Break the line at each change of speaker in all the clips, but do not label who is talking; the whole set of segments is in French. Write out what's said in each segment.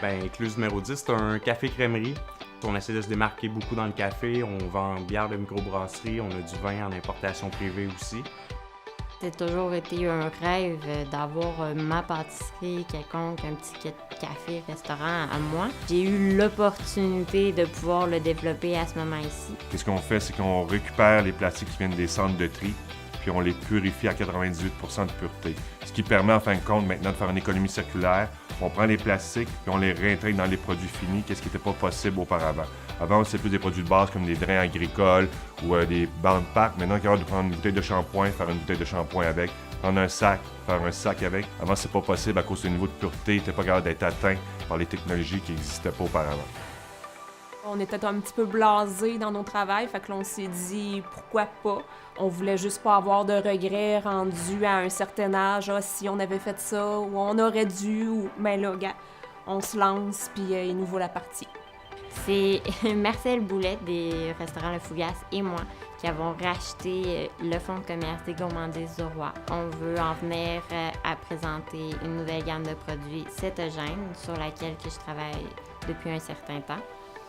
Ben, Écluse numéro 10, c'est un café-crèmerie. On essaie de se démarquer beaucoup dans le café. On vend bière de microbrasserie, on a du vin en importation privée aussi.
C'est toujours été un rêve d'avoir ma pâtisserie quelconque, un petit café, restaurant à moi. J'ai eu l'opportunité de pouvoir le développer à ce moment ici.
Et ce qu'on fait, c'est qu'on récupère les plastiques qui viennent des centres de tri, puis on les purifie à 98 de pureté. Ce qui permet, en fin de compte, maintenant de faire une économie circulaire. On prend les plastiques, puis on les réintègre dans les produits finis, qu'est-ce qui n'était pas possible auparavant. Avant, c'était plus des produits de base comme des drains agricoles ou des bancs de pâte. Maintenant, il y a de prendre une bouteille de shampoing, faire une bouteille de shampoing avec, prendre un sac, faire un sac avec. Avant, c'est pas possible à cause du niveau de pureté, il n'était pas capable d'être atteint par les technologies qui n'existaient pas auparavant.
On était un petit peu blasés dans nos travails, fait que l'on s'est dit pourquoi pas. On voulait juste pas avoir de regrets rendus à un certain âge, si on avait fait ça, ou on aurait dû, ou ben là, gars, on se lance, puis il nous vaut la partie.
C'est Marcel Boulet des restaurants Le Fougas et moi qui avons racheté le fonds de commerce des gourmandises du Roi. On veut en venir à présenter une nouvelle gamme de produits cétogènes sur laquelle que je travaille depuis un certain temps,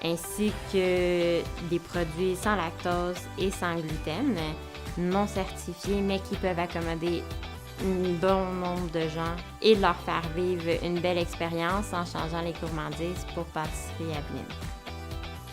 ainsi que des produits sans lactose et sans gluten, non certifiés, mais qui peuvent accommoder un bon nombre de gens et leur faire vivre une belle expérience en changeant les gourmandises pour Pâtisserie Aveline.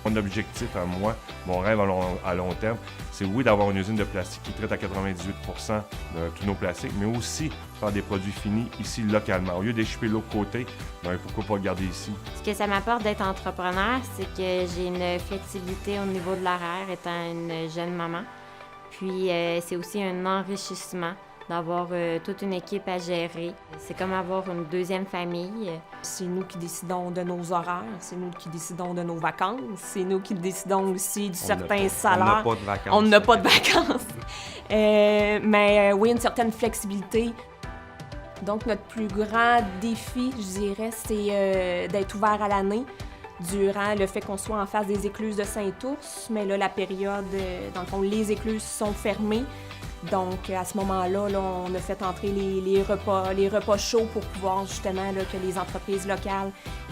Mon objectif à moi, mon rêve à long terme, c'est oui d'avoir une usine de plastique qui traite à 98 de tous nos plastiques, mais aussi faire des produits finis ici localement. Au lieu d'échipper de l'autre côté, ben, pourquoi pas le garder ici?
Ce que ça m'apporte d'être entrepreneur, c'est que j'ai une flexibilité au niveau de l'horaire étant une jeune maman. Puis c'est aussi un enrichissement d'avoir toute une équipe à gérer. C'est comme avoir une deuxième famille.
C'est nous qui décidons de nos horaires, c'est nous qui décidons de nos vacances, c'est nous qui décidons aussi du certain salaire.
On n'a pas de vacances.
On n'a pas de vacances. Mais oui, une certaine flexibilité. Donc, notre plus grand défi, je dirais, c'est d'être ouvert à l'année durant le fait qu'on soit en face des écluses de Saint-Ours. Mais là, la période, dans le fond, les écluses sont fermées. Donc, à ce moment-là, là, on a fait entrer les repas chauds pour pouvoir justement là, que les entreprises locales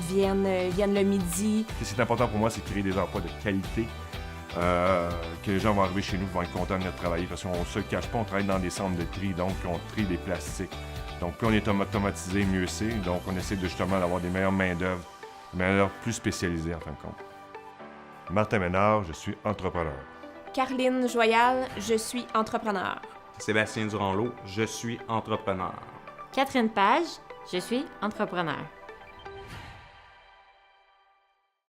viennent le midi.
Ce qui est important pour moi, c'est de créer des emplois de qualité, que les gens vont arriver chez nous, vont être contents de notre travail, parce qu'on ne se le cache pas, on travaille dans des centres de tri, donc on trie des plastiques. Donc, plus on est automatisé, mieux c'est. Donc, on essaie de justement d'avoir des meilleures main-d'œuvre plus spécialisées en fin de compte. Martin Ménard, je suis entrepreneur.
Carline Joyal, je suis entrepreneur.
Sébastien Durand-Lot, je suis entrepreneur.
Catherine Page, je suis entrepreneur.